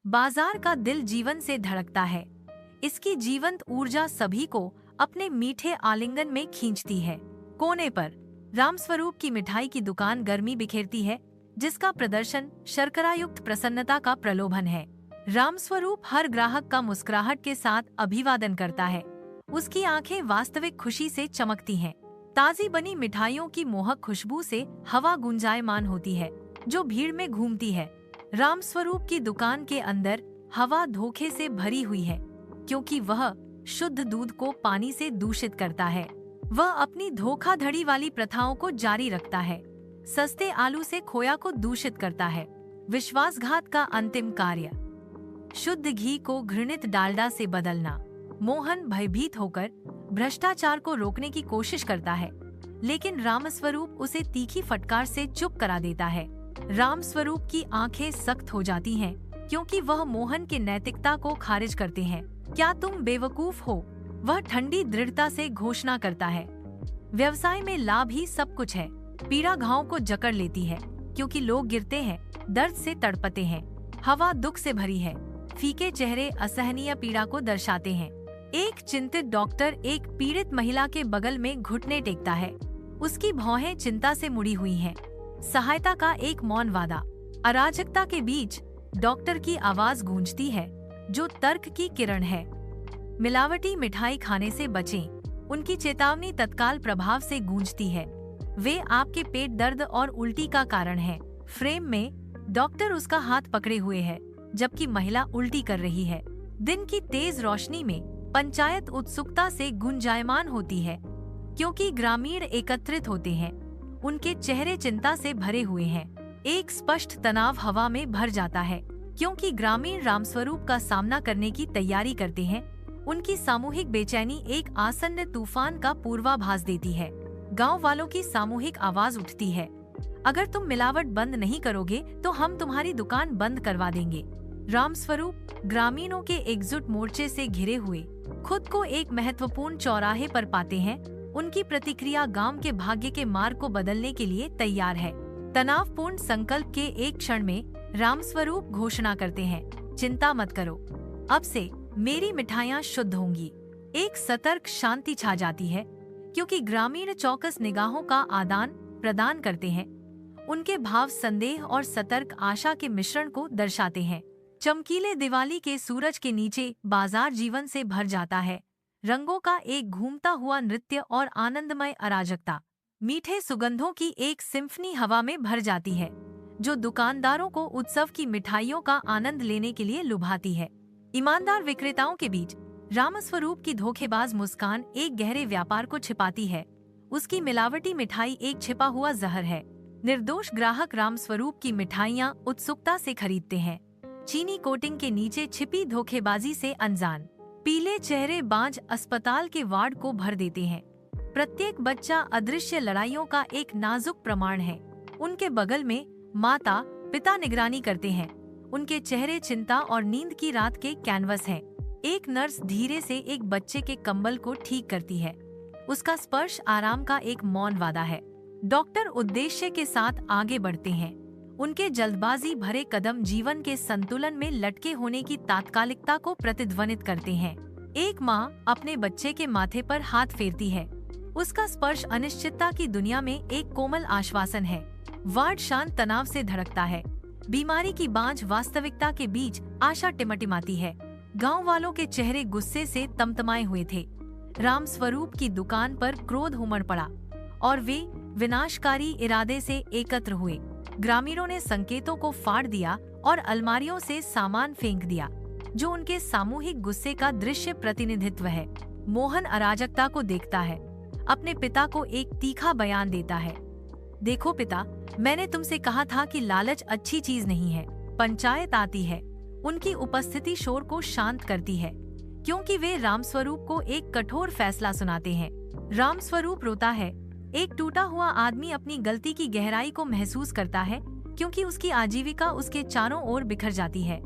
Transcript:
बाजार का दिल जीवन से धड़कता है। इसकी जीवंत ऊर्जा सभी को अपने मीठे आलिंगन में खींचती है। कोने पर रामस्वरूप की मिठाई की दुकान गर्मी बिखेरती है, जिसका प्रदर्शन शर्करायुक्त प्रसन्नता का प्रलोभन है। रामस्वरूप हर ग्राहक का मुस्कुराहट के साथ अभिवादन करता है। उसकी आंखें वास्तविक खुशी से चमकती हैं। ताजी बनी मिठाइयों की मोहक खुशबू से हवा गुंजायमान होती है, जो भीड़ में घूमती है। रामस्वरूप की दुकान के अंदर हवा धोखे से भरी हुई है, क्योंकि वह शुद्ध दूध को पानी से दूषित करता है। वह अपनी धोखाधड़ी वाली प्रथाओं को जारी रखता है, सस्ते आलू से खोया को दूषित करता है। विश्वासघात का अंतिम कार्य, शुद्ध घी को घृणित डालडा से बदलना। मोहन भयभीत होकर भ्रष्टाचार को रोकने की कोशिश करता है, लेकिन रामस्वरूप उसे तीखी फटकार से चुप करा देता है। रामस्वरूप की आंखें सख्त हो जाती हैं, क्योंकि वह मोहन के नैतिकता को खारिज करते हैं। क्या तुम बेवकूफ हो? वह ठंडी दृढ़ता से घोषणा करता है। व्यवसाय में लाभ ही सब कुछ है। पीड़ा घाव को जकड़ लेती है, क्योंकि लोग गिरते हैं, दर्द से तड़पते हैं। हवा दुख से भरी है। फीके चेहरे असहनीय पीड़ा को दर्शाते हैं। एक चिंतित डॉक्टर एक पीड़ित महिला के बगल में घुटने टेकता है। उसकी भौहें चिंता से मुड़ी हुई हैं। सहायता का एक मौन वादा। अराजकता के बीच डॉक्टर की आवाज गूंजती है, जो तर्क की किरण है। मिलावटी मिठाई खाने से बचें। उनकी चेतावनी तत्काल प्रभाव से गूंजती है। वे आपके पेट दर्द और उल्टी का कारण है। फ्रेम में डॉक्टर उसका हाथ पकड़े हुए है, जबकि महिला उल्टी कर रही है। दिन की तेज रोशनी में पंचायत उत्सुकता से गुंजायमान होती है, क्योंकि ग्रामीण एकत्रित होते हैं। उनके चेहरे चिंता से भरे हुए हैं। एक स्पष्ट तनाव हवा में भर जाता है, क्योंकि ग्रामीण रामस्वरूप का सामना करने की तैयारी करते हैं। उनकी सामूहिक बेचैनी एक आसन्न तूफान का पूर्वाभास देती है। गांव वालों की सामूहिक आवाज उठती है, अगर तुम मिलावट बंद नहीं करोगे तो हम तुम्हारी दुकान बंद करवा देंगे। रामस्वरूप ग्रामीणों के एकजुट मोर्चे से घिरे हुए खुद को एक महत्वपूर्ण चौराहे पर पाते हैं। उनकी प्रतिक्रिया गांव के भाग्य के मार्ग को बदलने के लिए तैयार है। तनावपूर्ण संकल्प के एक क्षण में रामस्वरूप घोषणा करते हैं, चिंता मत करो, अब से मेरी मिठाइयाँ शुद्ध होंगी। एक सतर्क शांति छा जाती है, क्योंकि ग्रामीण चौकस निगाहों का आदान प्रदान करते हैं। उनके भाव संदेह और सतर्क आशा के मिश्रण को दर्शाते हैं। चमकीले दिवाली के सूरज के नीचे बाजार जीवन से भर जाता है। रंगों का एक घूमता हुआ नृत्य और आनंदमय अराजकता। मीठे सुगंधों की एक सिम्फनी हवा में भर जाती है, जो दुकानदारों को उत्सव की मिठाइयों का आनंद लेने के लिए लुभाती है। ईमानदार विक्रेताओं के बीच रामस्वरूप की धोखेबाज मुस्कान एक गहरे व्यापार को छिपाती है। उसकी मिलावटी मिठाई एक छिपा हुआ जहर है। निर्दोष ग्राहक रामस्वरूप की मिठाइयाँ उत्सुकता से खरीदते हैं, चीनी कोटिंग के नीचे छिपी धोखेबाजी से अनजान। पीले चेहरे बांझ अस्पताल के वार्ड को भर देते हैं। प्रत्येक बच्चा अदृश्य लड़ाइयों का एक नाजुक प्रमाण है। उनके बगल में माता पिता निगरानी करते हैं। उनके चेहरे चिंता और नींद की रात के कैनवस हैं। एक नर्स धीरे से एक बच्चे के कंबल को ठीक करती है। उसका स्पर्श आराम का एक मौन वादा है। डॉक्टर उद्देश्य के साथ आगे बढ़ते हैं। उनके जल्दबाजी भरे कदम जीवन के संतुलन में लटके होने की तात्कालिकता को प्रतिध्वनित करते हैं। एक माँ अपने बच्चे के माथे पर हाथ फेरती है। उसका स्पर्श अनिश्चितता की दुनिया में एक कोमल आश्वासन है। वार्ड शांत तनाव से धड़कता है। बीमारी की बांझ वास्तविकता के बीच आशा टिमटिमाती है। गांव वालों के चेहरे गुस्से से तमतमाए हुए थे। रामस्वरूप की दुकान पर क्रोध उमड़ पड़ा और वे विनाशकारी इरादे से एकत्र हुए। ग्रामीणों ने संकेतों को फाड़ दिया और अलमारियों से सामान फेंक दिया, जो उनके सामूहिक गुस्से का दृश्य प्रतिनिधित्व है। मोहन अराजकता को देखता है। अपने पिता को एक तीखा बयान देता है, देखो पिता, मैंने तुमसे कहा था कि लालच अच्छी चीज नहीं है। पंचायत आती है। उनकी उपस्थिति शोर को शांत करती है, क्योंकि वे रामस्वरूप को एक कठोर फैसला सुनाते हैं। रामस्वरूप रोता है। एक टूटा हुआ आदमी अपनी गलती की गहराई को महसूस करता है, क्योंकि उसकी आजीविका उसके चारों ओर बिखर जाती है।